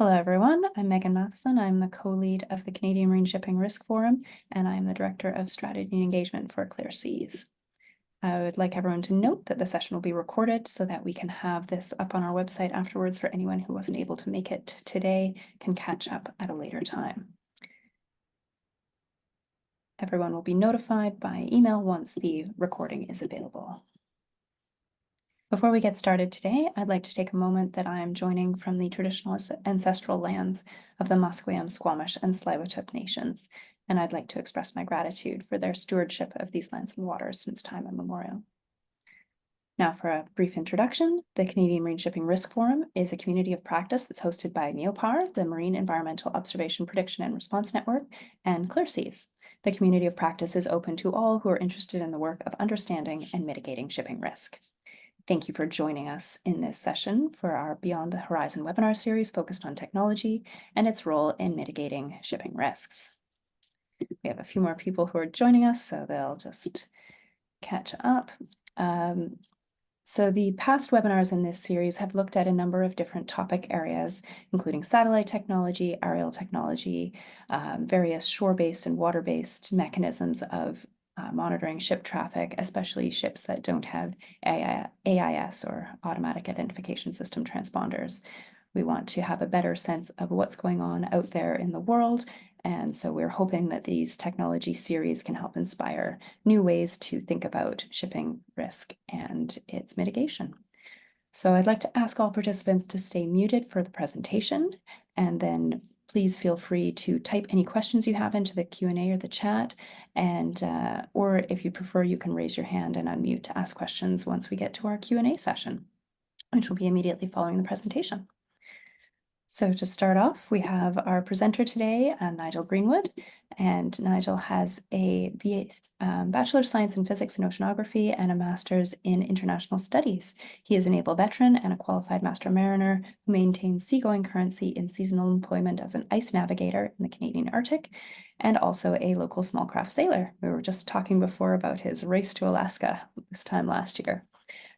Hello, everyone. I'm Megan Matheson. I'm the co-lead of the Canadian Marine Shipping Risk Forum, and I'm the Director of Strategy and Engagement for Clear Seas. I would like everyone to note that the session will be recorded so that we can have this up on our website afterwards for anyone who wasn't able to make it today can catch up at a later time. Everyone will be notified by email once the recording is available. Before we get started today, I'd like to take a moment that I am joining from the traditional ancestral lands of the Musqueam, Squamish, and Tsleil-Waututh nations, and I'd like to express my gratitude for their stewardship of these lands and waters since time immemorial. Now for a brief introduction, the Canadian Marine Shipping Risk Forum is a community of practice that's hosted by MEOPAR, the Marine Environmental Observation Prediction and Response Network, and Clear Seas. The community of practice is open to all who are interested in the work of understanding and mitigating shipping risk. Thank you for joining us in this session for our Beyond the Horizon webinar series focused on technology and its role in mitigating shipping risks. We have a few more people who are joining us, so they'll just catch up. So the past webinars in this series have looked at a number of different topic areas, including satellite technology, aerial technology, various shore-based and water-based mechanisms of monitoring ship traffic, especially ships that don't have AIS or automatic identification system transponders. We want to have a better sense of what's going on out there in the world, and so we're hoping that these technology series can help inspire new ways to think about shipping risk and its mitigation. So I'd like to ask all participants to stay muted for the presentation, and then please feel free to type any questions you have into the Q&A or the chat, and or if you prefer, you can raise your hand and unmute to ask questions once we get to our Q&A session, which will be immediately following the presentation. So to start off, we have our presenter today, Nigel Greenwood, and Nigel has a Bachelor of Science in Physics and Oceanography and a Master's in International Studies. He is a naval veteran and a qualified master mariner who maintains seagoing currency in seasonal employment as an ice navigator in the Canadian Arctic, and also a local small craft sailor. We were just talking before about his race to Alaska this time last year.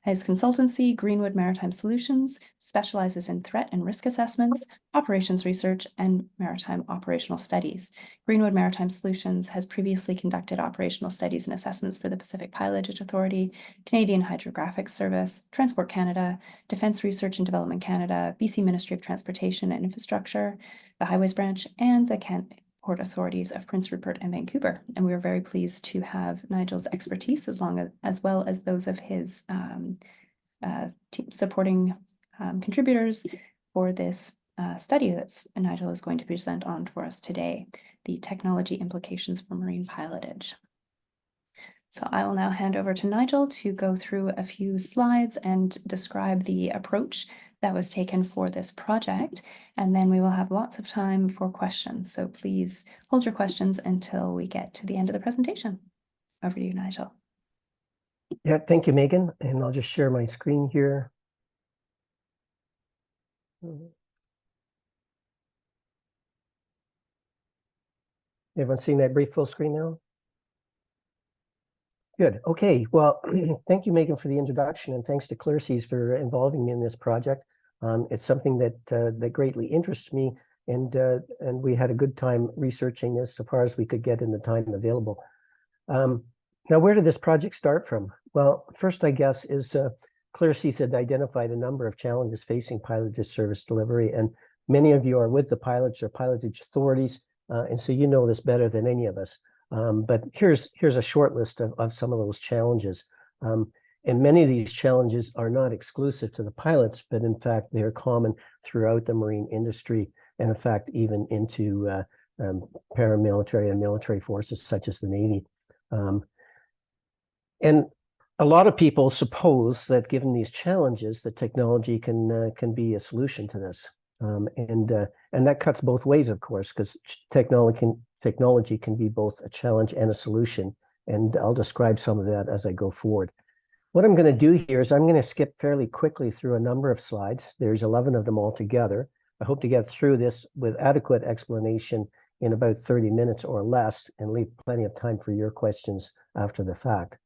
His consultancy, Greenwood Maritime Solutions, specializes in threat and risk assessments, operations research, and maritime operational studies. Greenwood Maritime Solutions has previously conducted operational studies and assessments for the Pacific Pilotage Authority, Canadian Hydrographic Service, Transport Canada, Defence Research and Development Canada, BC Ministry of Transportation and Infrastructure, the Highways Branch, and the Port Authorities of Prince Rupert and Vancouver. And we are very pleased to have Nigel's expertise as well as those of his supporting contributors for this study that Nigel is going to present on for us today, the technology implications for marine pilotage. So I will now hand over to Nigel to go through a few slides and describe the approach that was taken for this project, and then we will have lots of time for questions. So please hold your questions until we get to the end of the presentation. Over to you, Nigel. Yeah, thank you, Megan. And I'll just share my screen here. Everyone seeing that brief full screen now? Good. Okay. Well, thank you, Megan, for the introduction, and thanks to Clear Seas for involving me in this project. It's something that greatly interests me, and we had a good time researching this so far as we could get in the time available. Now, where did this project start from? Well, first, I guess, is Clear Seas had identified a number of challenges facing pilotage service delivery, and many of you are with the pilotage or pilotage authorities, and so you know this better than any of us. But here's a short list of some of those challenges. And many of these challenges are not exclusive to the pilots, but in fact, they are common throughout the marine industry, and in fact, even into paramilitary and military forces such as the Navy. And a lot of people suppose that given these challenges, that technology can be a solution to this. And that cuts both ways, of course, because technology can be both a challenge and a solution. And I'll describe some of that as I go forward. What I'm going to do here is I'm going to skip fairly quickly through a number of slides. There's 11 of them altogether. I hope to get through this with adequate explanation in about 30 minutes or less, and leave plenty of time for your questions after the fact.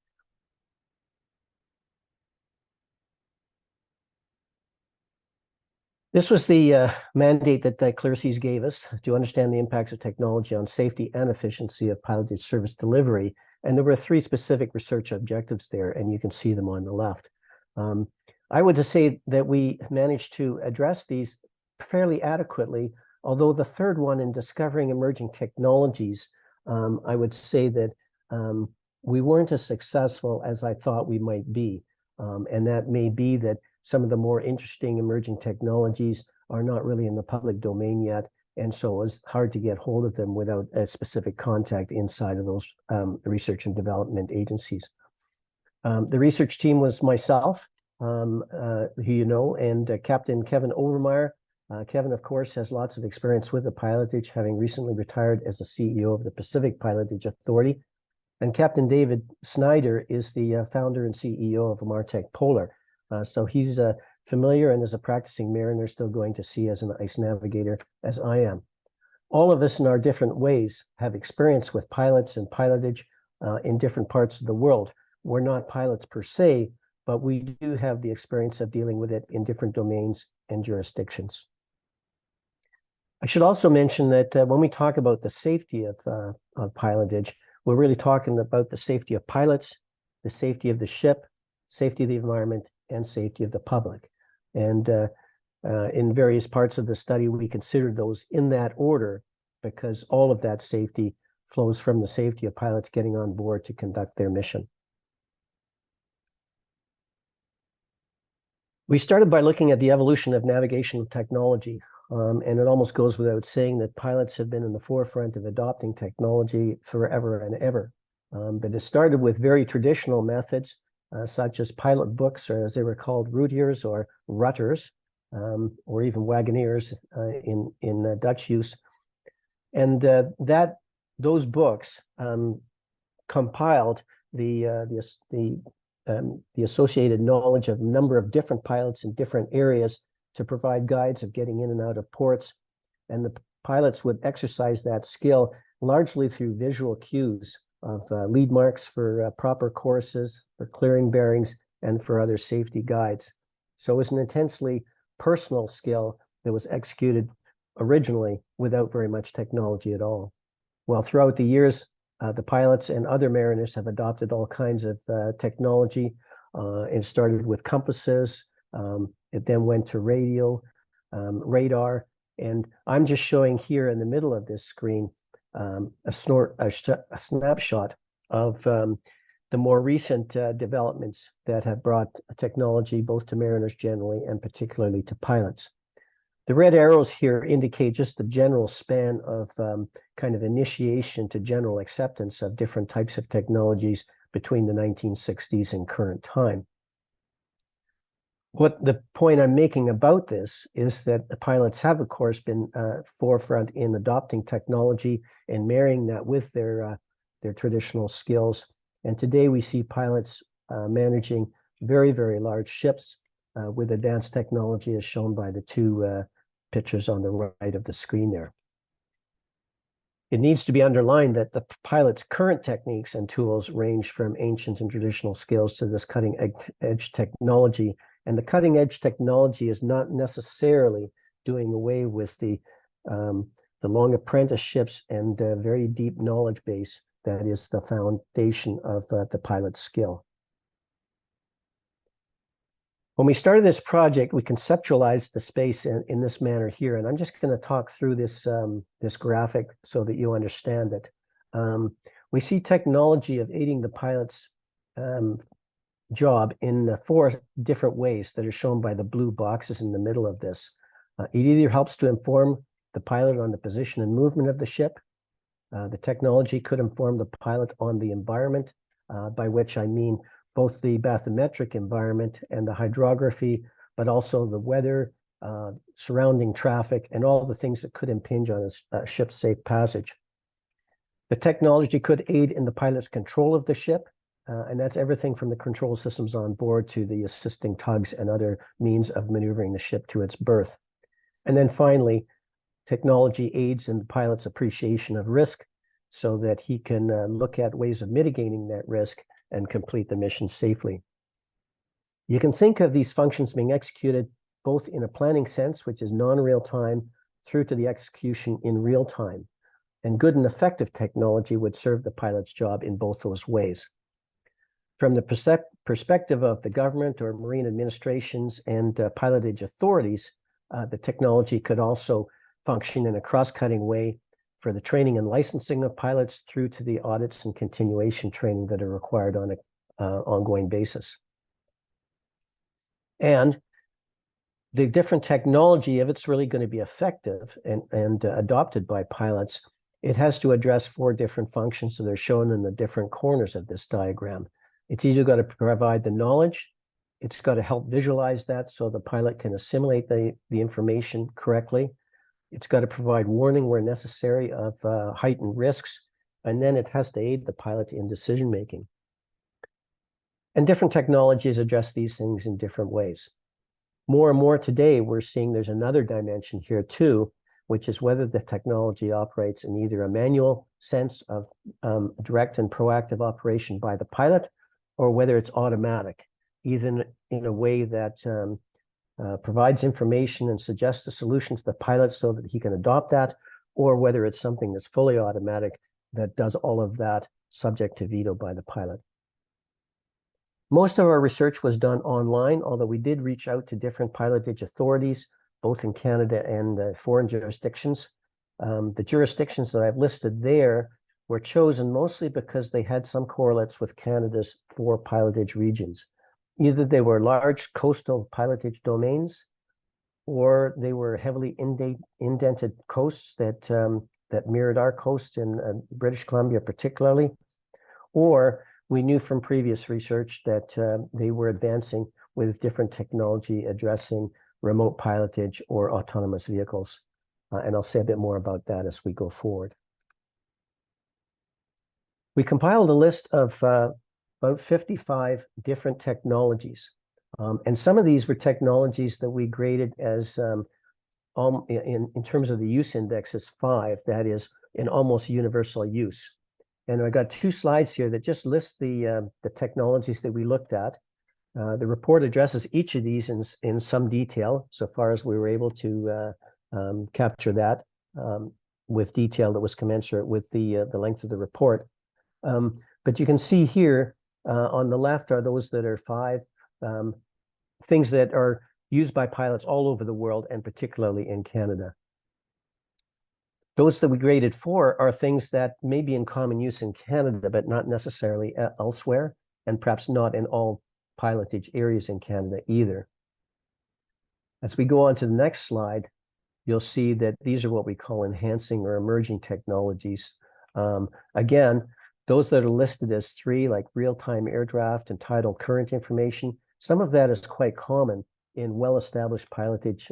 This was the mandate that Clearseas gave us to understand the impacts of technology on safety and efficiency of piloted service delivery. And there were 3 specific research objectives there, and you can see them on the left. I would just say that we managed to address these fairly adequately, although the third one in discovering emerging technologies, I would say that we weren't as successful as I thought we might be. And that may be that some of the more interesting emerging technologies are not really in the public domain yet. And so it's hard to get hold of them without a specific contact inside of those research and development agencies. The research team was myself, who you know, and Captain Kevin Obermeyer. Kevin, of course, has lots of experience with the pilotage, having recently retired as the CEO of the Pacific Pilotage Authority. And Captain David Snider is the founder and CEO of Maritime Polar. So he's familiar and is a practicing mariner still going to sea as an ice navigator, as I am. All of us in our different ways have experience with pilots and pilotage in different parts of the world. We're not pilots per se, but we do have the experience of dealing with it in different domains and jurisdictions. I should also mention that when we talk about the safety of pilotage, we're really talking about the safety of pilots, the safety of the ship, safety of the environment, and safety of the public. And in various parts of the study, we considered those in that order because all of that safety flows from the safety of pilots getting on board to conduct their mission. We started by looking at the evolution of navigational technology. And it almost goes without saying that pilots have been in the forefront of adopting technology forever and ever. But it started with very traditional methods, such as pilot books, or as they were called, routiers or rutters, or even wagoneers in Dutch use. And those books compiled the associated knowledge of a number of different pilots in different areas to provide guides of getting in and out of ports. And the pilots would exercise that skill largely through visual cues of lead marks for proper courses, for clearing bearings, and for other safety guides. So it was an intensely personal skill that was executed originally without very much technology at all. Well, throughout the years, the pilots and other mariners have adopted all kinds of technology. It started with compasses. It then went to radio, radar, and I'm just showing here in the middle of this screen a snapshot of the more recent developments that have brought technology both to mariners generally and particularly to pilots. The red arrows here indicate just the general span of kind of initiation to general acceptance of different types of technologies between the 1960s and current time. What the point I'm making about this is that the pilots have, of course, been forefront in adopting technology and marrying that with their traditional skills. And today we see pilots managing very, very large ships with advanced technology, as shown by the 2 pictures on the right of the screen there. It needs to be underlined that the pilot's current techniques and tools range from ancient and traditional skills to this cutting-edge technology. And the cutting-edge technology is not necessarily doing away with the long apprenticeships and very deep knowledge base that is the foundation of the pilot's skill. When we started this project, we conceptualized the space in this manner here, and I'm just going to talk through this graphic so that you understand it. We see technology of aiding the pilot's job in 4 different ways that are shown by the blue boxes in the middle of this. It either helps to inform the pilot on the position and movement of the ship. The technology could inform the pilot on the environment, by which I mean both the bathymetric environment and the hydrography, but also the weather, surrounding traffic, and all the things that could impinge on a ship's safe passage. The technology could aid in the pilot's control of the ship, and that's everything from the control systems on board to the assisting tugs and other means of maneuvering the ship to its berth. And then finally, technology aids in the pilot's appreciation of risk so that he can look at ways of mitigating that risk and complete the mission safely. You can think of these functions being executed both in a planning sense, which is non-real time, through to the execution in real time. And good and effective technology would serve the pilot's job in both those ways. From the perspective of the government or marine administrations and pilotage authorities, the technology could also function in a cross-cutting way for the training and licensing of pilots through to the audits and continuation training that are required on an ongoing basis. And the different technology, if it's really going to be effective and adopted by pilots, it has to address 4 different functions that are shown in the different corners of this diagram. It's either got to provide the knowledge, it's got to help visualize that so the pilot can assimilate the information correctly. It's got to provide warning where necessary of heightened risks, and then it has to aid the pilot in decision-making. And different technologies address these things in different ways. More and more today, we're seeing there's another dimension here too, which is whether the technology operates in either a manual sense of direct and proactive operation by the pilot, or whether it's automatic, even in a way that provides information and suggests a solution to the pilot so that he can adopt that, or whether it's something that's fully automatic that does all of that subject to veto by the pilot. Most of our research was done online, although we did reach out to different pilotage authorities, both in Canada and foreign jurisdictions. The jurisdictions that I've listed there were chosen mostly because they had some correlates with Canada's 4 pilotage regions. Either they were large coastal pilotage domains, or they were heavily indented coasts that mirrored our coast in British Columbia particularly, or we knew from previous research that they were advancing with different technology addressing remote pilotage or autonomous vehicles. And I'll say a bit more about that as we go forward. We compiled a list of about 55 different technologies. And some of these were technologies that we graded as, in terms of the use index, as 5, that is, in almost universal use. And I got 2 slides here that just list the technologies that we looked at. The report addresses each of these in some detail, so far as we were able to capture that with detail that was commensurate with the length of the report. But you can see here on the left are those that are 5 things that are used by pilots all over the world, and particularly in Canada. Those that we graded 4 are things that may be in common use in Canada, but not necessarily elsewhere, and perhaps not in all pilotage areas in Canada either. As we go on to the next slide, you'll see that these are what we call enhancing or emerging technologies. Again, those that are listed as 3, like real-time air draft and tidal current information, some of that is quite common in well-established pilotage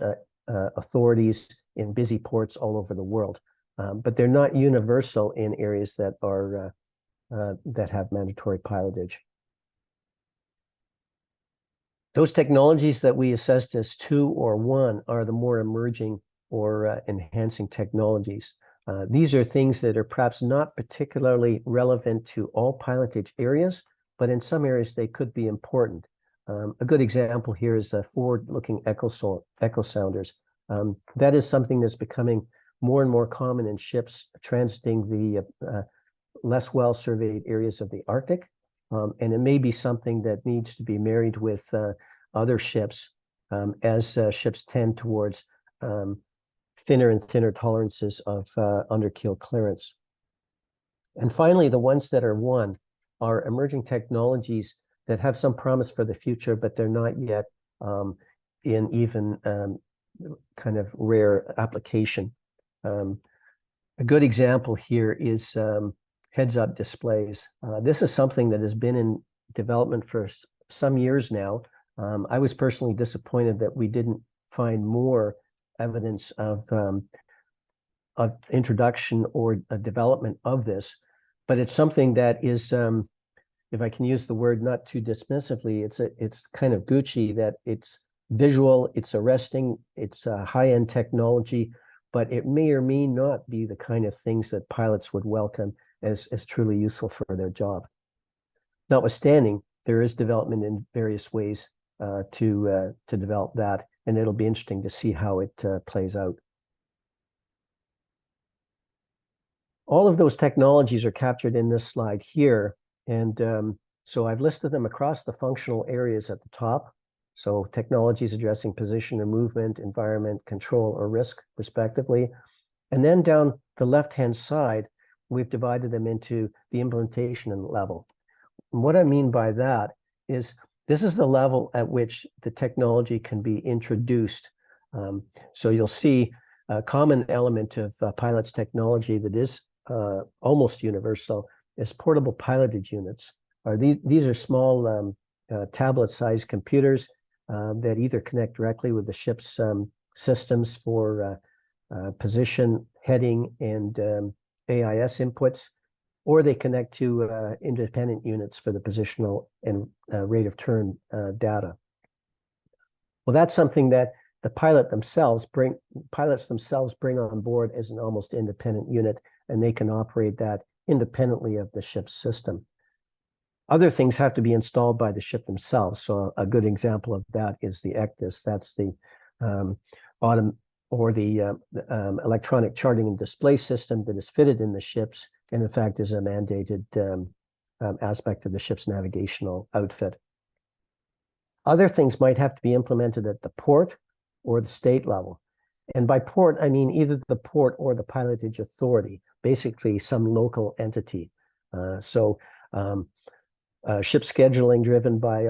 authorities in busy ports all over the world. But they're not universal in areas that are that have mandatory pilotage. Those technologies that we assessed as 2 or 1 are the more emerging or enhancing technologies. These are things that are perhaps not particularly relevant to all pilotage areas, but in some areas they could be important. A good example here is the forward-looking echo sounders. That is something that's becoming more and more common in ships transiting the less well-surveyed areas of the Arctic. And it may be something that needs to be married with other ships as ships tend towards thinner and thinner tolerances of under-keel clearance. And finally, the ones that are 1 are emerging technologies that have some promise for the future, but they're not yet in even kind of rare application. A good example here is heads-up displays. This is something that has been in development for some years now. I was personally disappointed that we didn't find more evidence of introduction or a development of this, but it's something that is, if I can use the word not too dismissively, it's kind of Gucci that it's visual, it's arresting, it's high-end technology, but it may or may not be the kind of things that pilots would welcome as truly useful for their job. Notwithstanding, there is development in various ways to develop that, and it'll be interesting to see how it plays out. All of those technologies are captured in this slide here, and so I've listed them across the functional areas at the top. So technologies addressing position or movement, environment, control, or risk, respectively. And then down the left-hand side, we've divided them into the implementation level. And what I mean by that is this is the level at which the technology can be introduced. So you'll see a common element of Pilot's technology that is almost universal is portable pilotage units. These are small tablet-sized computers that either connect directly with the ship's systems for position, heading, and AIS inputs, or they connect to independent units for the positional and rate of turn data. Well, that's something that the pilots themselves bring on board as an almost independent unit, and they can operate that independently of the ship's system. Other things have to be installed by the ship themselves. So a good example of that is the ECDIS. That's the electronic charting and display system that is fitted in the ships, and in fact is a mandated aspect of the ship's navigational outfit. Other things might have to be implemented at the port or the state level. And by port, I mean either the port or the pilotage authority, basically some local entity. Ship scheduling driven by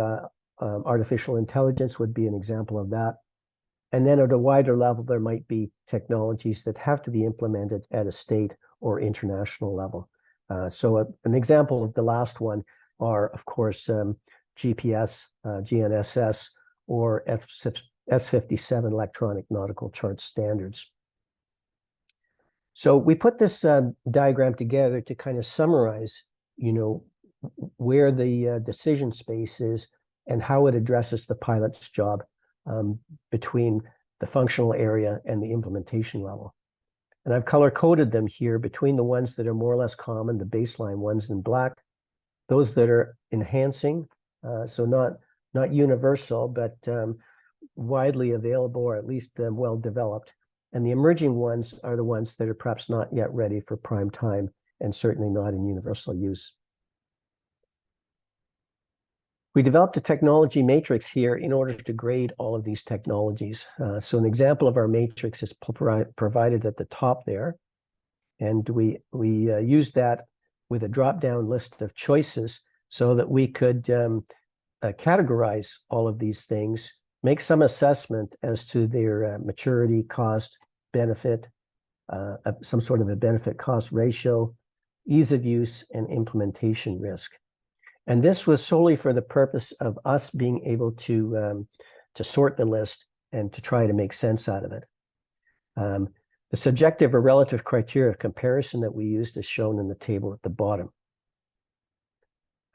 artificial intelligence would be an example of that. And then at a wider level, there might be technologies that have to be implemented at a state or international level. An example of the last one are, of course, GPS, GNSS, or S57 electronic nautical chart standards. So we put this diagram together to kind of summarize, where the decision space is and how it addresses the pilot's job between the functional area and the implementation level. And I've color-coded them here between the ones that are more or less common, the baseline ones in black, those that are enhancing, so not universal, but widely available or at least well-developed. And the emerging ones are the ones that are perhaps not yet ready for prime time and certainly not in universal use. We developed a technology matrix here in order to grade all of these technologies. So an example of our matrix is provided at the top there. And we used that with a drop-down list of choices so that we could categorize all of these things, make some assessment as to their maturity, cost, benefit, some sort of a benefit-cost ratio, ease of use, and implementation risk. And this was solely for the purpose of us being able to sort the list and to try to make sense out of it. The subjective or relative criteria of comparison that we used is shown in the table at the bottom.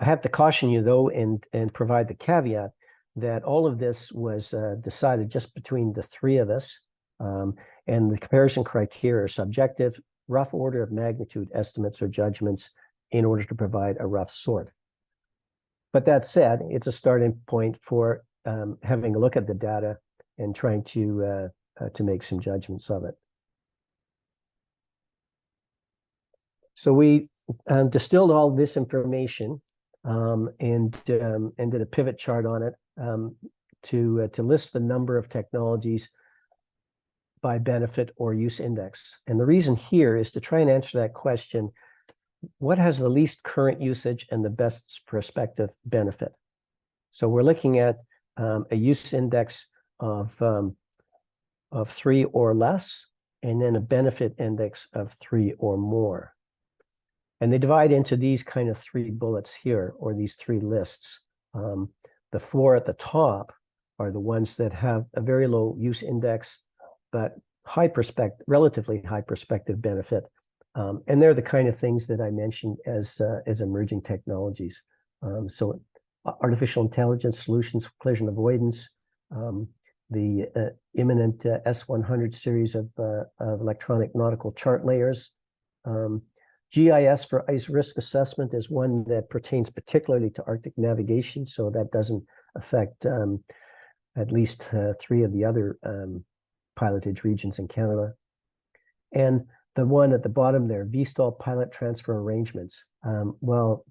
I have to caution you, though, and provide the caveat that all of this was decided just between the three of us, and the comparison criteria are subjective, rough order of magnitude estimates or judgments in order to provide a rough sort. But that said, it's a starting point for having a look at the data and trying to make some judgments of it. So we distilled all this information and did a pivot chart on it to list the number of technologies by benefit or use index. And the reason here is to try and answer that question: what has the least current usage and the best prospective benefit? So we're looking at a use index of 3 or less, and then a benefit index of 3 or more. And they divide into these kind of 3 bullets here, or these 3 lists. The 4 at the top are the ones that have a very low use index, but relatively high prospective benefit. And they're the kind of things that I mentioned as emerging technologies. So artificial intelligence solutions for collision avoidance, the imminent S100 series of electronic nautical chart layers. GIS for ice risk assessment is one that pertains particularly to Arctic navigation, so that doesn't affect at least 3 of the other pilotage regions in Canada. And the one at the bottom there, VSTOL pilot transfer arrangements. Well,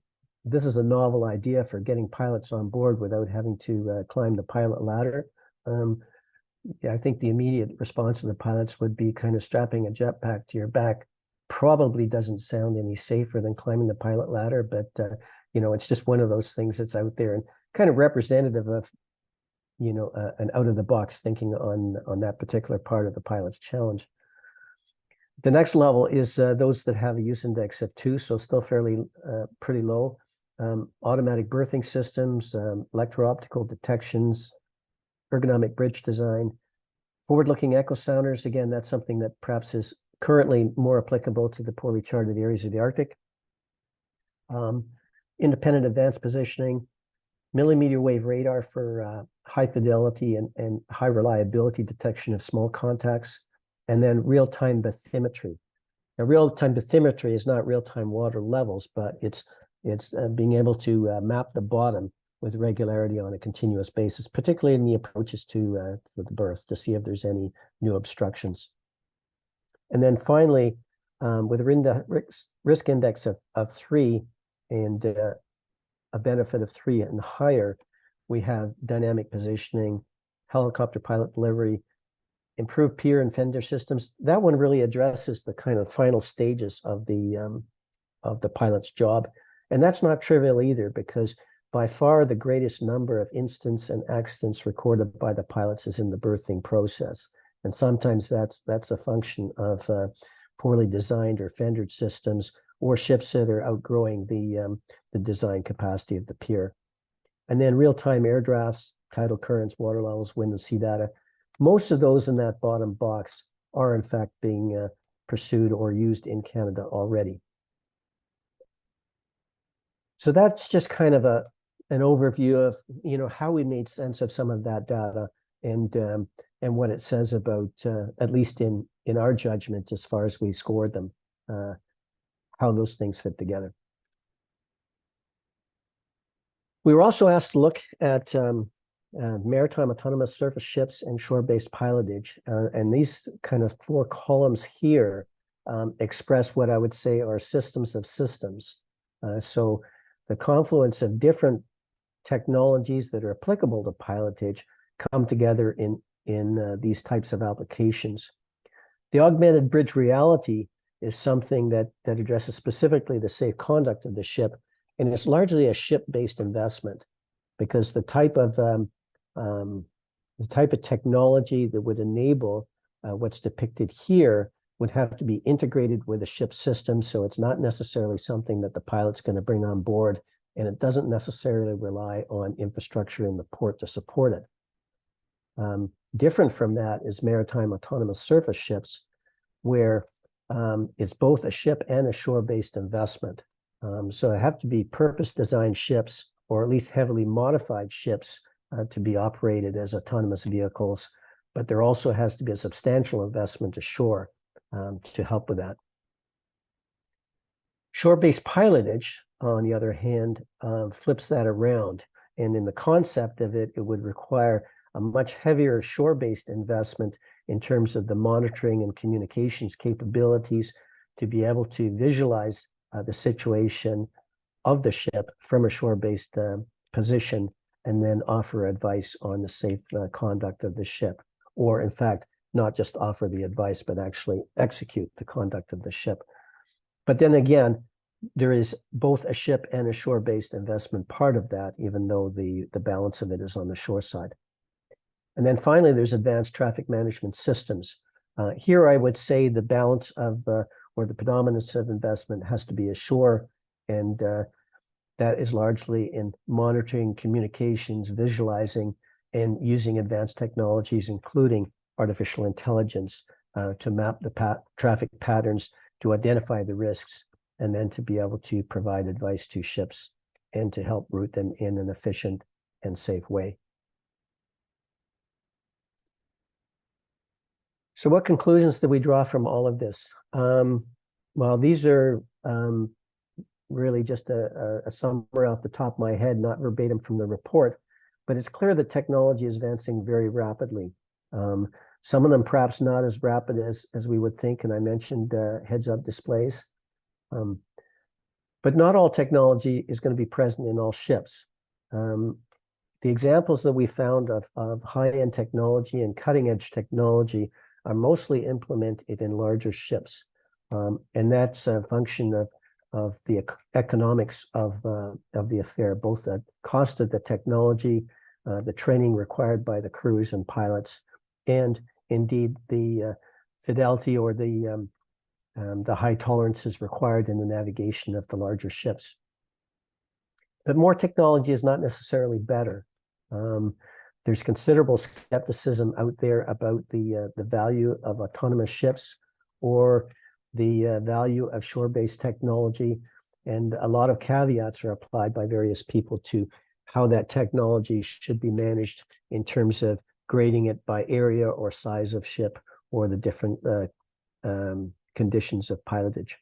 this is a novel idea for getting pilots on board without having to climb the pilot ladder. I think the immediate response of the pilots would be kind of strapping a jetpack to your back. Probably doesn't sound any safer than climbing the pilot ladder, but it's just one of those things that's out there and kind of representative of an out-of-the-box thinking on that particular part of the pilot's challenge. The next level is those that have a use index of 2, so still fairly pretty low. Automatic berthing systems, electro-optical detections, ergonomic bridge design, forward-looking echo sounders. Again, that's something that perhaps is currently more applicable to the poorly charted areas of the Arctic. Independent advanced positioning, millimeter wave radar for high fidelity and high reliability detection of small contacts, and then real-time bathymetry. Now, real-time bathymetry is not real-time water levels, but it's being able to map the bottom with regularity on a continuous basis, particularly in the approaches to the berth, to see if there's any new obstructions. And then finally, with a risk index of 3 and a benefit of 3 and higher, we have dynamic positioning, helicopter pilot delivery, improved pier and fender systems. That one really addresses the kind of final stages of the pilot's job. And that's not trivial either, because by far the greatest number of incidents and accidents recorded by the pilots is in the berthing process. And sometimes that's a function of poorly designed or fendered systems or ships that are outgrowing the design capacity of the pier. And then real-time air drafts, tidal currents, water levels, wind and sea data. Most of those in that bottom box are in fact being pursued or used in Canada already. So that's just kind of an overview of how we made sense of some of that data and what it says about at least in our judgment as far as we scored them, how those things fit together. We were also asked to look at maritime autonomous surface ships and shore-based pilotage, and these kind of 4 columns here express what I would say are systems of systems. So the confluence of different technologies that are applicable to pilotage come together in these types of applications. The augmented bridge reality is something that addresses specifically the safe conduct of the ship, and it's largely a ship-based investment because the type of technology that would enable what's depicted here would have to be integrated with a ship system, so it's not necessarily something that the pilot's going to bring on board, and it doesn't necessarily rely on infrastructure in the port to support it. Different from that is maritime autonomous surface ships, where it's both a ship and a shore-based investment. So it have to be purpose-designed ships, or at least heavily modified ships to be operated as autonomous vehicles, but there also has to be a substantial investment ashore to help with that. Shore-based pilotage, on the other hand, flips that around. And in the concept of it, it would require a much heavier shore-based investment in terms of the monitoring and communications capabilities to be able to visualize the situation of the ship from a shore-based position and then offer advice on the safe conduct of the ship. Or in fact, not just offer the advice, but actually execute the conduct of the ship. But then again, there is both a ship and a shore-based investment part of that, even though the balance of it is on the shore side. And then finally, there's advanced traffic management systems. Here, I would say the balance of, or the predominance of investment has to be ashore, and that is largely in monitoring, communications, visualizing, and using advanced technologies, including artificial intelligence, to map the traffic patterns, to identify the risks, and then to be able to provide advice to ships and to help route them in an efficient and safe way. So what conclusions did we draw from all of this? Well, these are really just a summary off the top of my head, not verbatim from the report, but it's clear that technology is advancing very rapidly. Some of them perhaps not as rapid as we would think, and I mentioned heads-up displays. But not all technology is going to be present in all ships. The examples that we found of high-end technology and cutting-edge technology are mostly implemented in larger ships. And that's a function of the economics of the affair, both the cost of the technology, the training required by the crews and pilots, and indeed the fidelity or the high tolerances required in the navigation of the larger ships. But more technology is not necessarily better. There's considerable skepticism out there about the value of autonomous ships or the value of shore-based technology, and a lot of caveats are applied by various people to how that technology should be managed in terms of grading it by area or size of ship or the different conditions of pilotage.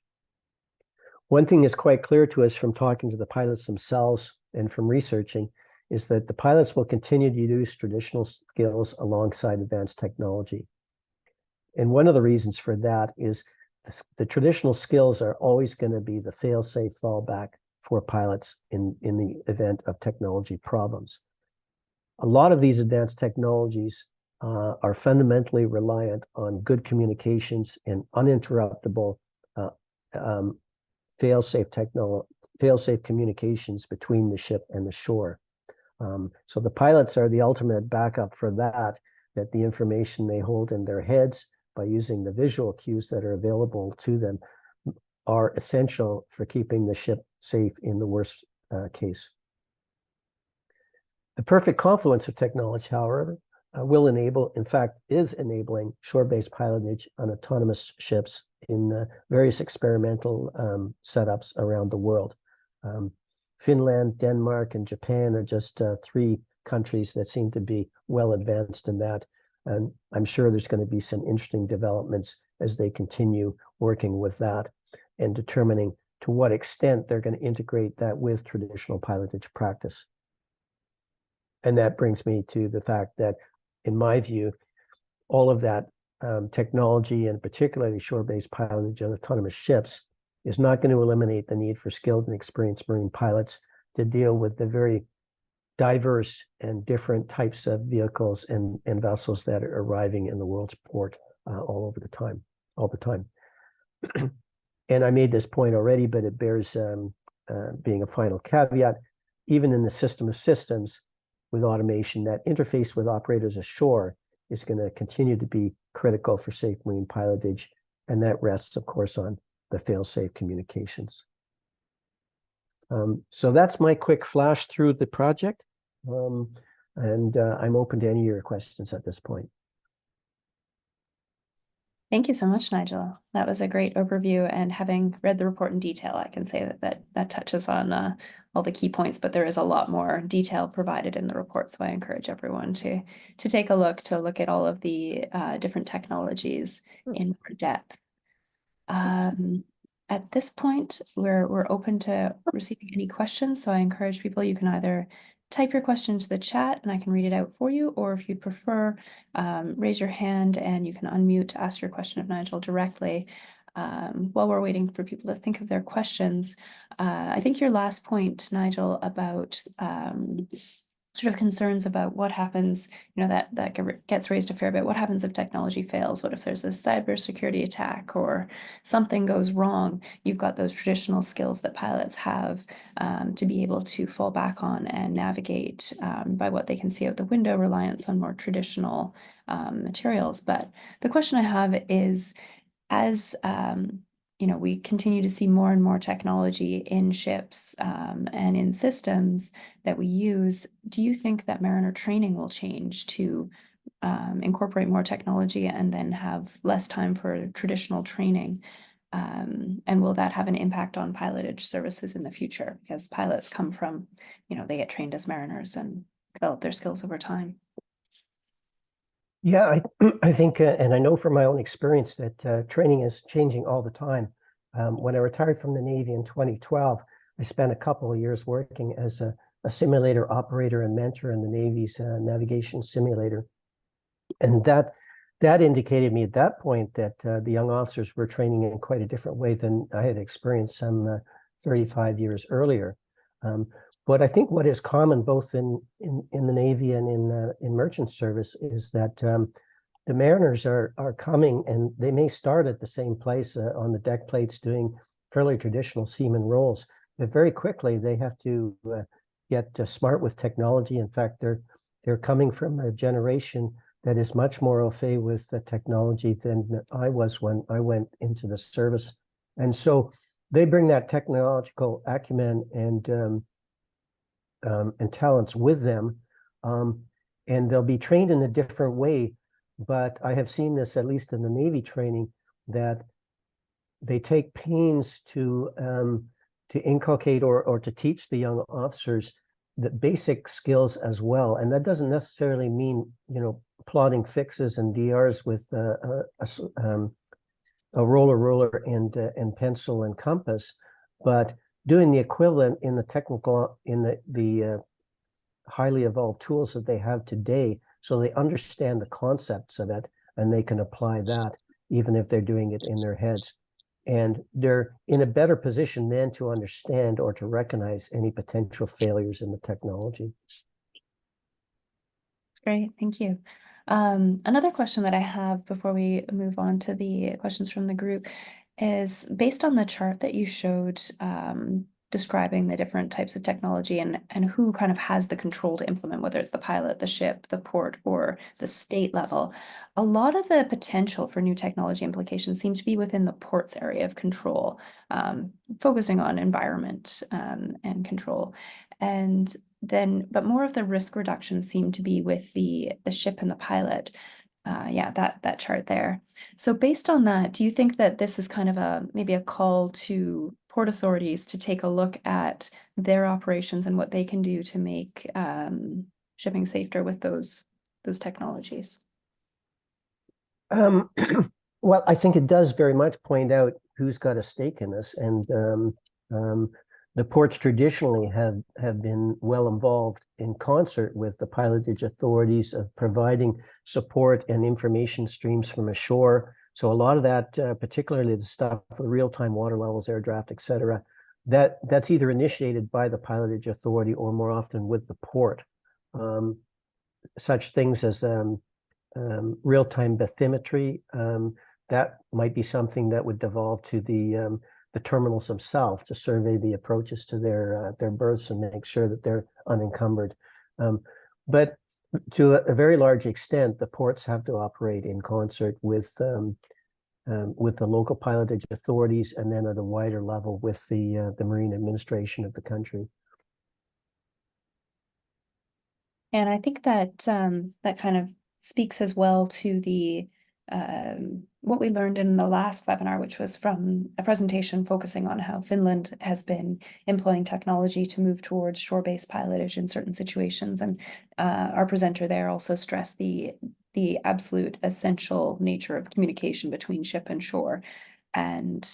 One thing is quite clear to us from talking to the pilots themselves and from researching is that the pilots will continue to use traditional skills alongside advanced technology. And one of the reasons for that is the traditional skills are always going to be the fail-safe fallback for pilots in the event of technology problems. A lot of these advanced technologies are fundamentally reliant on good communications and uninterruptible fail-safe communications between the ship and the shore. So the pilots are the ultimate backup for that the information they hold in their heads by using the visual cues that are available to them are essential for keeping the ship safe in the worst case. The perfect confluence of technology, however, will enable, in fact, is enabling shore-based pilotage on autonomous ships in various experimental setups around the world. Finland, Denmark, and Japan are just 3 countries that seem to be well advanced in that. And I'm sure there's going to be some interesting developments as they continue working with that and determining to what extent they're going to integrate that with traditional pilotage practice. And that brings me to the fact that, in my view, all of that technology, and particularly shore-based pilotage on autonomous ships, is not going to eliminate the need for skilled and experienced marine pilots to deal with the very diverse and different types of vehicles and vessels that are arriving in the world's port all the time. And I made this point already, but it bears being a final caveat. Even in the system of systems with automation, that interface with operators ashore is going to continue to be critical for safe marine pilotage, and that rests, of course, on the fail-safe communications. So that's my quick flash through the project, and I'm open to any of your questions at this point. Thank you so much, Nigel. That was a great overview, and having read the report in detail, I can say that touches on all the key points, but there is a lot more detail provided in the report, so I encourage everyone to take a look at all of the different technologies in more depth. At this point, we're open to receiving any questions, so I encourage people, you can either type your question into the chat and I can read it out for you, or if you prefer, raise your hand and you can unmute to ask your question of Nigel directly. While we're waiting for people to think of their questions, I think your last point, Nigel, about sort of concerns about what happens, that gets raised a fair bit. What happens if technology fails? What if there's a cybersecurity attack or something goes wrong? You've got those traditional skills that pilots have to be able to fall back on and navigate by what they can see out the window, reliance on more traditional materials. But the question I have is, as we continue to see more and more technology in ships and in systems that we use, do you think that mariner training will change to incorporate more technology and then have less time for traditional training? And will that have an impact on pilotage services in the future? Because pilots come from, they get trained as mariners and develop their skills over time. Yeah, I think, and I know from my own experience that training is changing all the time. When I retired from the Navy in 2012, I spent a couple of years working as a a simulator operator and mentor in the Navy's navigation simulator. And that indicated me at that point that the young officers were training in quite a different way than I had experienced some 35 years earlier. But I think what is common both in the Navy and in merchant service is that the mariners are coming, and they may start at the same place on the deck plates doing fairly traditional seaman roles, but very quickly they have to get smart with technology. In fact, they're coming from a generation that is much more au fait with the technology than I was when I went into the service. And so they bring that technological acumen and talents with them, and they'll be trained in a different way. But I have seen this, at least in the Navy training, that they take pains to inculcate or to teach the young officers the basic skills as well. And that doesn't necessarily mean, plotting fixes and DRs with a ruler and pencil and compass, but doing the equivalent in the technical, in the highly evolved tools that they have today, so they understand the concepts of it and they can apply that even if they're doing it in their heads. And they're in a better position then to understand or to recognize any potential failures in the technology. That's great, thank you. Another question that I have before we move on to the questions from the group is, based on the chart that you showed, describing the different types of technology and who kind of has the control to implement, whether it's the pilot, the ship, the port, or the state level, a lot of the potential for new technology implications seem to be within the port's area of control, focusing on environment and control. But more of the risk reduction seemed to be with the ship and the pilot. That chart there. So based on that, do you think that this is kind of maybe a call to port authorities to take a look at their operations and what they can do to make shipping safer with those technologies? Well, I think it does very much point out who's got a stake in this, and the ports traditionally have been well involved in concert with the pilotage authorities of providing support and information streams from ashore. So a lot of that, particularly the stuff for real-time water levels, air draft, et cetera, that's either initiated by the pilotage authority or more often with the port. Such things as real-time bathymetry, that might be something that would devolve to the terminals themselves to survey the approaches to their berths and make sure that they're unencumbered. But to a very large extent, the ports have to operate in concert with the local pilotage authorities, and then at a wider level with the Marine Administration of the country. And I think that that kind of speaks as well to the what we learned in the last webinar, which was from a presentation focusing on how Finland has been employing technology to move towards shore-based pilotage in certain situations. And our presenter there also stressed the absolute essential nature of communication between ship and shore. And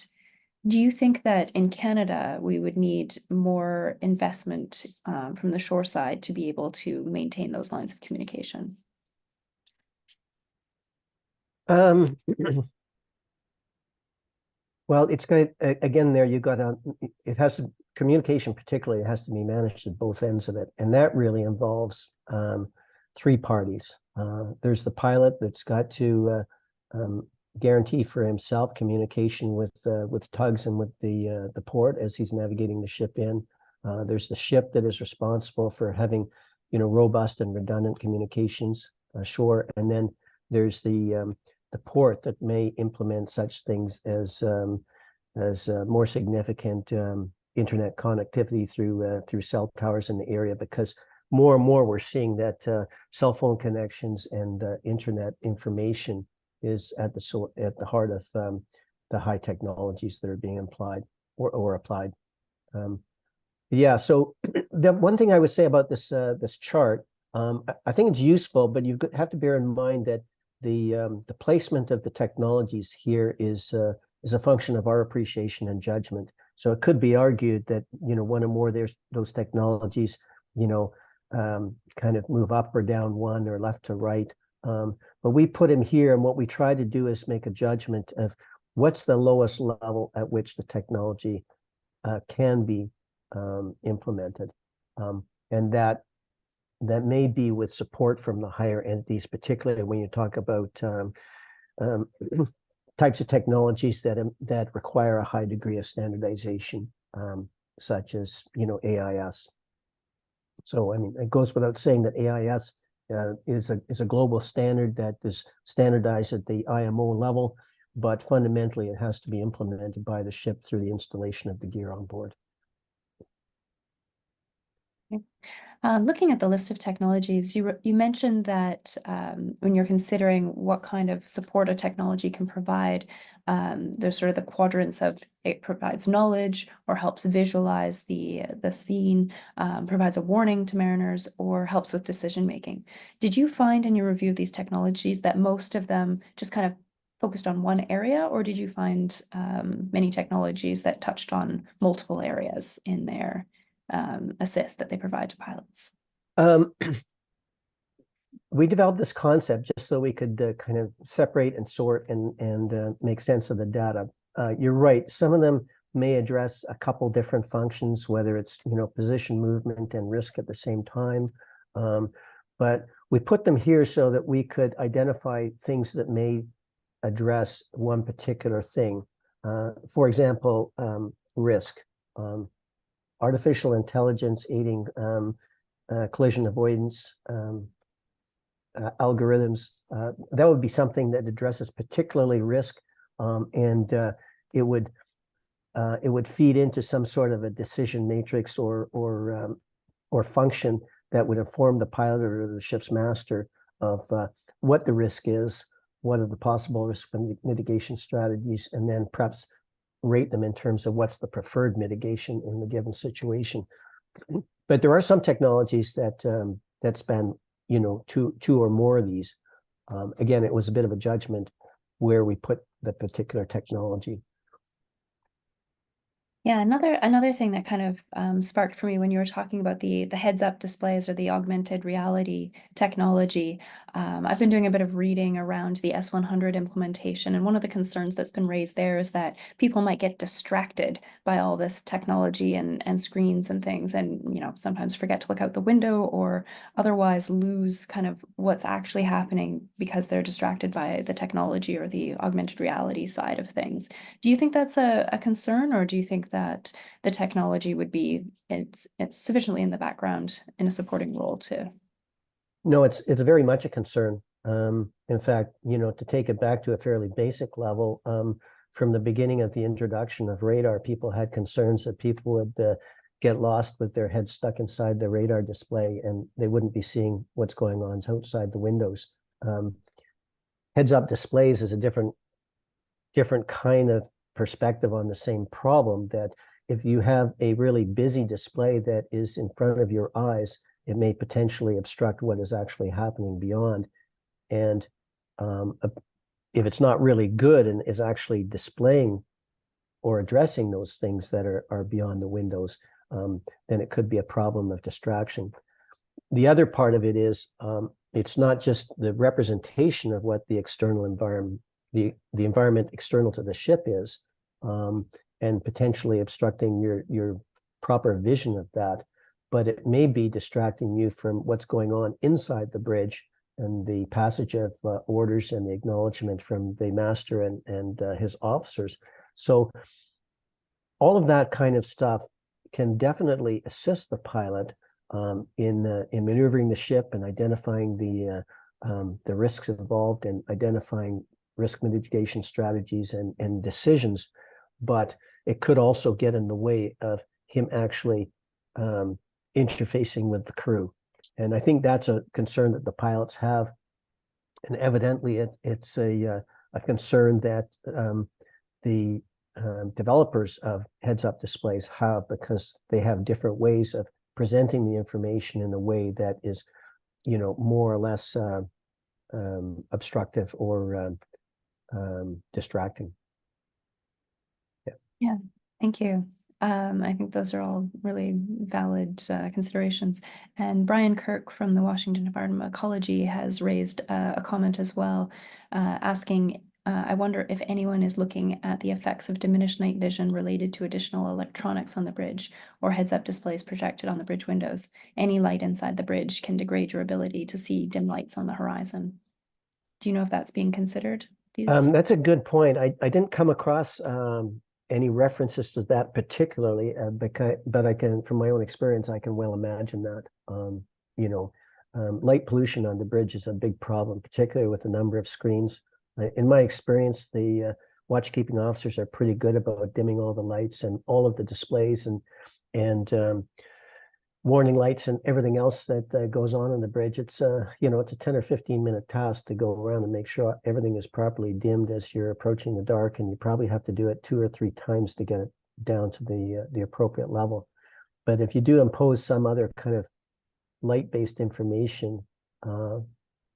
do you think that in Canada, we would need more investment from the shore side to be able to maintain those lines of communication? Well, it's going to, again, there you got it has to, communication particularly, it has to be managed at both ends of it. And that really involves three parties. There's the pilot that's got to guarantee for himself communication with tugs and with the port as he's navigating the ship in. There's the ship that is responsible for having, robust and redundant communications ashore. And then there's the port that may implement such things as more significant internet connectivity through cell towers in the area, because more and more we're seeing that cell phone connections and internet information is at the heart of the high technologies that are being applied or applied. So the one thing I would say about this chart, I think it's useful, but you have to bear in mind that the placement of the technologies here is a function of our appreciation and judgment. So it could be argued that one or more of those technologies kind of move up or down one or left to right. But we put him here, and what we try to do is make a judgment of what's the lowest level at which the technology can be implemented. And that may be with support from the higher entities, particularly when you talk about types of technologies that require a high degree of standardization, such as AIS. So I mean, it goes without saying that AIS is a global standard that is standardized at the IMO level, but fundamentally it has to be implemented by the ship through the installation of the gear on board. Looking at the list of technologies, you mentioned that when you're considering what kind of support a technology can provide, there's sort of the quadrants of it provides knowledge or helps visualize the scene, provides a warning to mariners, or helps with decision making. Did you find in your review of these technologies that most of them just kind of focused on one area, or did you find many technologies that touched on multiple areas in their assist that they provide to pilots? We developed this concept just so we could kind of separate and sort and make sense of the data. You're right, some of them may address a couple different functions, whether it's position, movement, and risk at the same time. But we put them here so that we could identify things that may address one particular thing. For example, risk. Artificial intelligence aiding collision avoidance algorithms. That would be something that addresses particularly risk, and it would feed into some sort of a decision matrix or function that would inform the pilot or the ship's master of what the risk is, what are the possible risk mitigation strategies, and then perhaps rate them in terms of what's the preferred mitigation in the given situation. But there are some technologies that span two or more of these. Again, it was a bit of a judgment where we put the particular technology. Yeah, another thing that kind of sparked for me when you were talking about the heads-up displays or the augmented reality technology. I've been doing a bit of reading around the S100 implementation, and one of the concerns that's been raised there is that people might get distracted by all this technology and screens and things, and sometimes forget to look out the window or otherwise lose kind of what's actually happening because they're distracted by the technology or the augmented reality side of things. Do you think that's a concern, or do you think that the technology would be it's sufficiently in the background in a supporting role to? No, it's very much a concern. In fact, to take it back to a fairly basic level, from the beginning of the introduction of radar, people had concerns that people would get lost with their heads stuck inside the radar display and they wouldn't be seeing what's going on outside the windows. Heads-up displays is a different kind of perspective on the same problem, that if you have a really busy display that is in front of your eyes, it may potentially obstruct what is actually happening beyond. And if it's not really good and is actually displaying or addressing those things that are beyond the windows, then it could be a problem of distraction. The other part of it is it's not just the representation of what the external environment, the environment external to the ship is, and potentially obstructing your proper vision of that, but it may be distracting you from what's going on inside the bridge and the passage of orders and the acknowledgement from the master and his officers. So all of that kind of stuff can definitely assist the pilot in maneuvering the ship and identifying the risks involved and identifying risk mitigation strategies and decisions, but it could also get in the way of him actually interfacing with the crew. And I think that's a concern that the pilots have. And evidently it's a concern that the developers of heads-up displays have, because they have different ways of presenting the information in a way that is, more or less obstructive or distracting. Yeah, thank you. I think those are all really valid considerations. And Brian Kirk from the Washington Department of Ecology has raised a comment as well, asking, I wonder if anyone is looking at the effects of diminished night vision related to additional electronics on the bridge or heads-up displays projected on the bridge windows. Any light inside the bridge can degrade your ability to see dim lights on the horizon. Do you know if that's being considered? That's a good point. I didn't come across any references to that particularly, but I can, from my own experience, I can well imagine that. Light pollution on the bridge is a big problem, particularly with the number of screens. In my experience, the watchkeeping officers are pretty good about dimming all the lights and all of the displays and warning lights and everything else that goes on the bridge. It's it's a 10 or 15-minute task to go around and make sure everything is properly dimmed as you're approaching the dark, and you probably have to do it 2 or 3 times to get it down to the appropriate level. But if you do impose some other kind of light-based information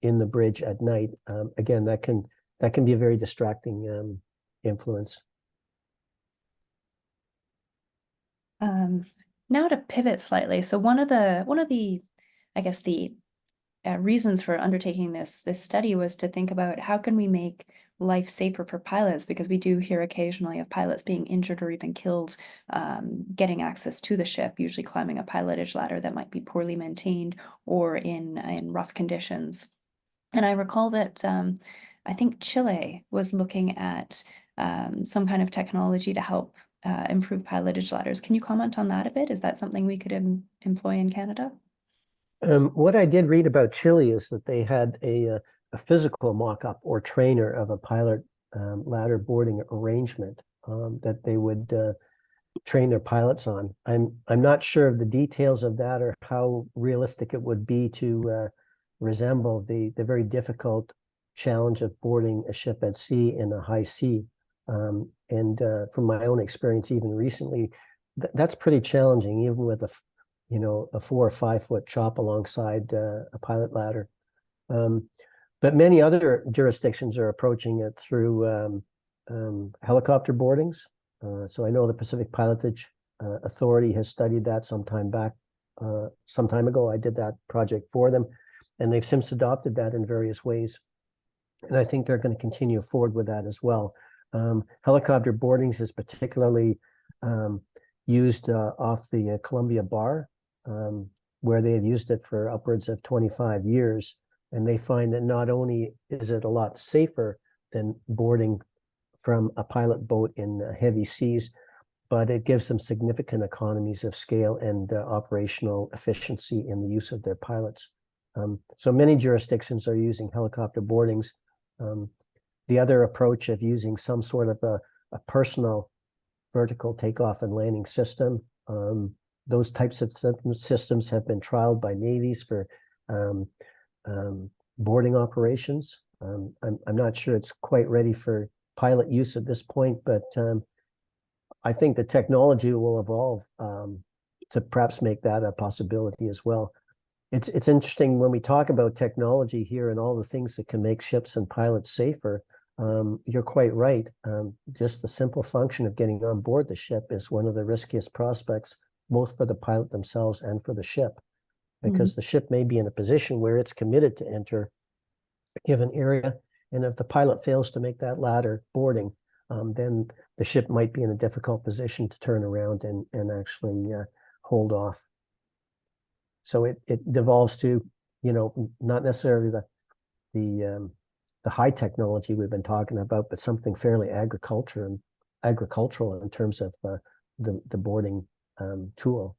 in the bridge at night, again, that can be a very distracting influence. Now to pivot slightly. So one of the I guess the reasons for undertaking this study was to think about how can we make life safer for pilots, because we do hear occasionally of pilots being injured or even killed getting access to the ship, usually climbing a pilotage ladder that might be poorly maintained or in rough conditions. And I recall that I think Chile was looking at some kind of technology to help improve pilotage ladders. Can you comment on that a bit? Is that something we could employ in Canada? What I did read about Chile is that they had a physical mock-up or trainer of a pilot ladder boarding arrangement that they would train their pilots on. I'm not sure of the details of that or how realistic it would be to resemble the very difficult challenge of boarding a ship at sea in a high sea. And from my own experience, even recently, that's pretty challenging, even with a 4 or 5 foot chop alongside a pilot ladder. But many other jurisdictions are approaching it through helicopter boardings. So I know the Pacific Pilotage Authority has studied that some time ago. I did that project for them, and they've since adopted that in various ways. And I think they're going to continue forward with that as well. Helicopter boardings is particularly used off the Columbia Bar, where they have used it for upwards of 25 years. And they find that not only is it a lot safer than boarding from a pilot boat in heavy seas, but it gives them significant economies of scale and operational efficiency in the use of their pilots. So many jurisdictions are using helicopter boardings. The other approach of using some sort of a personal vertical takeoff and landing system, those types of systems have been trialed by navies for boarding operations. I'm not sure it's quite ready for pilot use at this point, but I think the technology will evolve to perhaps make that a possibility as well. It's interesting when we talk about technology here and all the things that can make ships and pilots safer. You're quite right. Just the simple function of getting on board the ship is one of the riskiest prospects, both for the pilot themselves and for the ship, because the ship may be in a position where it's committed to enter a given area. And if the pilot fails to make that ladder boarding, then the ship might be in a difficult position to turn around and actually hold off. So it devolves to, not necessarily the high technology we've been talking about, but something fairly agricultural in terms of the boarding tool.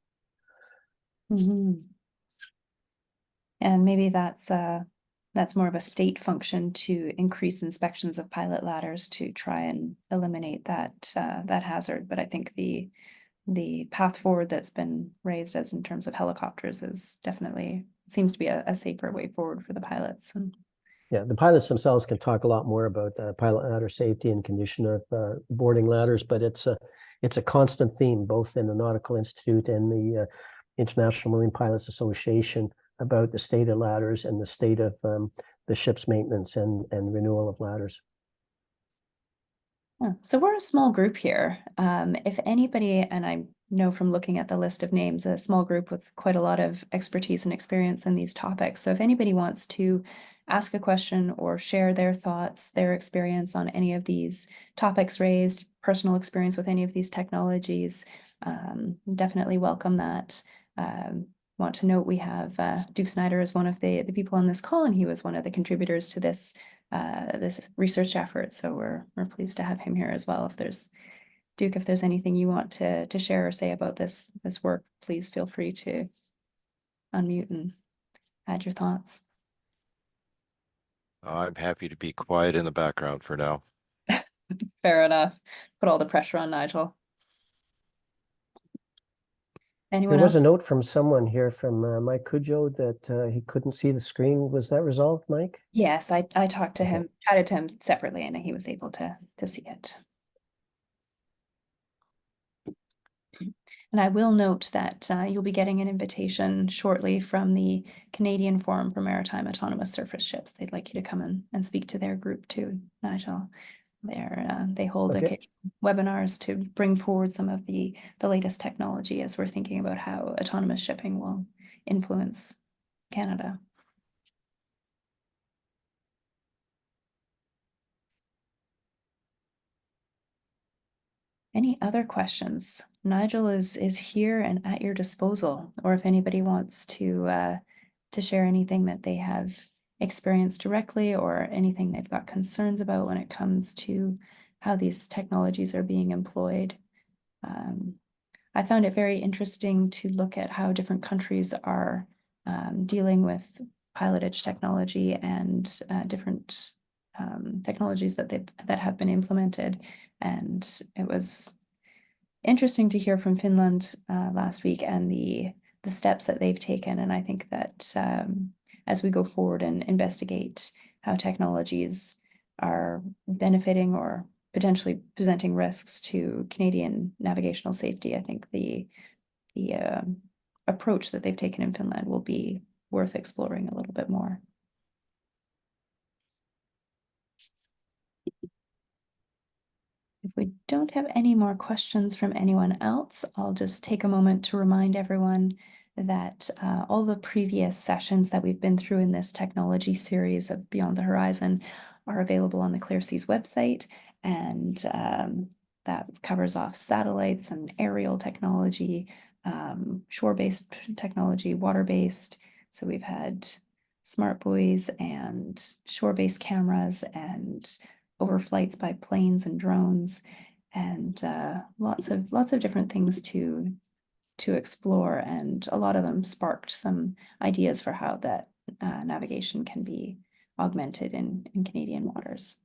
And maybe that's more of a state function to increase inspections of pilot ladders to try and eliminate that hazard. But I think the path forward that's been raised as in terms of helicopters is definitely seems to be a safer way forward for the pilots. And yeah, the pilots themselves can talk a lot more about pilot ladder safety and condition of boarding ladders, but it's a constant theme both in the Nautical Institute and the International Marine Pilots Association about the state of ladders and the state of the ship's maintenance and renewal of ladders. Yeah, so we're a small group here. If anybody, and I know from looking at the list of names, a small group with quite a lot of expertise and experience in these topics. So if anybody wants to ask a question or share their thoughts, their experience on any of these topics raised, personal experience with any of these technologies, definitely welcome that. Want to note we have Duke Snider is one of the people on this call, and he was one of the contributors to this research effort. So we're pleased to have him here as well. If there's Duke, if there's anything you want to share or say about this work, please feel free to unmute and add your thoughts. I'm happy to be quiet in the background for now. Fair enough. Put all the pressure on Nigel. Anyone There was else? a note from someone here from Mike Cujo that he couldn't see the screen. Was that resolved, Mike? Yes, I talked to Okay. him, chatted to him separately, and he was able to see it. And I will note that you'll be getting an invitation shortly from the Canadian Forum for Maritime Autonomous Surface Ships. They'd like you to come and speak to their group too, Nigel. They hold Okay. occasional webinars to bring forward some of the latest technology as we're thinking about how autonomous shipping will influence Canada. Any other questions? Nigel is here and at your disposal, or if anybody wants to share anything that they have experienced directly or anything they've got concerns about when it comes to how these technologies are being employed. I found it very interesting to look at how different countries are dealing with pilotage technology and different technologies that have been implemented. And it was interesting to hear from Finland last week and the steps that they've taken. And I think that as we go forward and investigate how technologies are benefiting or potentially presenting risks to Canadian navigational safety, I think the approach that they've taken in Finland will be worth exploring a little bit more. If we don't have any more questions from anyone else, I'll just take a moment to remind everyone that all the previous sessions that we've been through in this technology series of Beyond the Horizon are available on the Clear Seas website, and that covers off satellites and aerial technology, shore-based technology, water-based. So we've had smart buoys and shore-based cameras and overflights by planes and drones, and lots of different things to explore, and a lot of them sparked some ideas for how that navigation can be augmented in Canadian waters.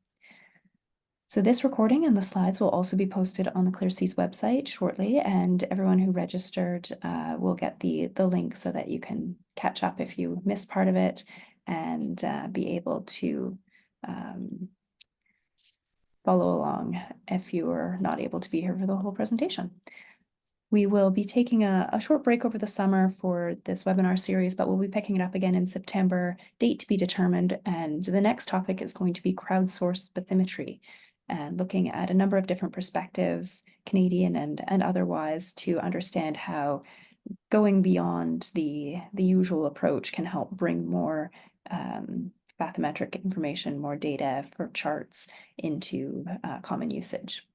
So this recording and the slides will also be posted on the Clear Seas website shortly, and everyone who registered will get the link so that you can catch up if you missed part of it, and be able to follow along if you are not able to be here for the whole presentation. We will be taking a short break over the summer for this webinar series, but we'll be picking it up again in September, date to be determined. And the next topic is going to be crowdsourced bathymetry, and looking at a number of different perspectives, Canadian and otherwise, to understand how going beyond the usual approach can help bring more bathymetric information, more data for charts into common usage.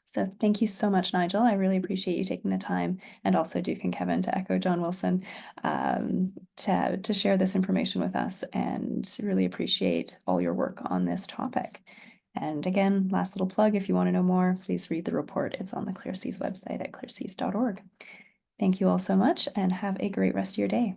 So thank you so much, Nigel. I really appreciate you taking the time, and also Duke and Kevin, to echo John Wilson, to share this information with us, and really appreciate all your work on this topic. And again, last little plug, if you want to know more, please read the report. It's on the Clear Seas website at clearseas.org. Thank you all so much, and have a great rest of your day.